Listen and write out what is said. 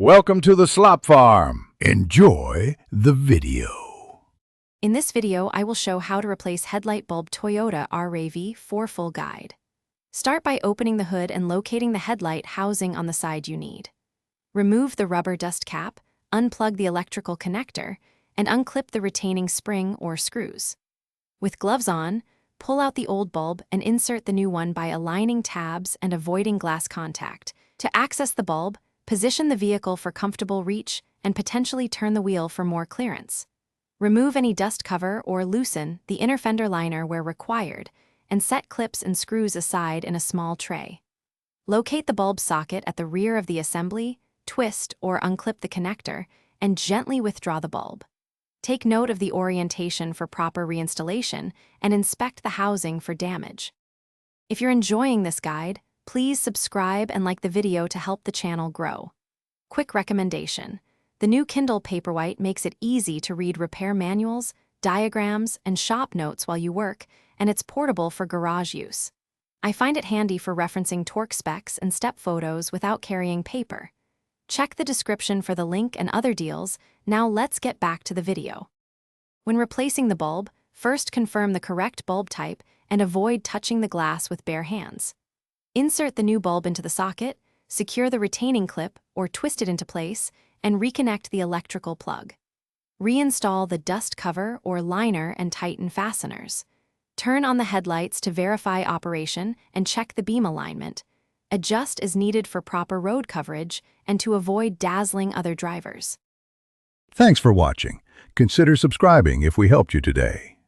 Welcome to the Slop Farm. Enjoy the video. In this video, I will show how to replace headlight bulb Toyota RAV4 full guide. Start by opening the hood and locating the headlight housing on the side you need. Remove the rubber dust cap, unplug the electrical connector, and unclip the retaining spring or screws. With gloves on, pull out the old bulb and insert the new one by aligning tabs and avoiding glass contact. To access the bulb, position the vehicle for comfortable reach and potentially turn the wheel for more clearance. Remove any dust cover or loosen the inner fender liner where required, and set clips and screws aside in a small tray. Locate the bulb socket at the rear of the assembly, twist or unclip the connector, and gently withdraw the bulb. Take note of the orientation for proper reinstallation and inspect the housing for damage. If you're enjoying this guide, please subscribe and like the video to help the channel grow. Quick recommendation: the new Kindle Paperwhite makes it easy to read repair manuals, diagrams, and shop notes while you work, and it's portable for garage use. I find it handy for referencing torque specs and step photos without carrying paper. Check the description for the link and other deals. Now let's get back to the video. When replacing the bulb, first confirm the correct bulb type and avoid touching the glass with bare hands. Insert the new bulb into the socket, secure the retaining clip or twist it into place, and reconnect the electrical plug. Reinstall the dust cover or liner and tighten fasteners. Turn on the headlights to verify operation and check the beam alignment. Adjust as needed for proper road coverage and to avoid dazzling other drivers. Thanks for watching. Consider subscribing if we helped you today.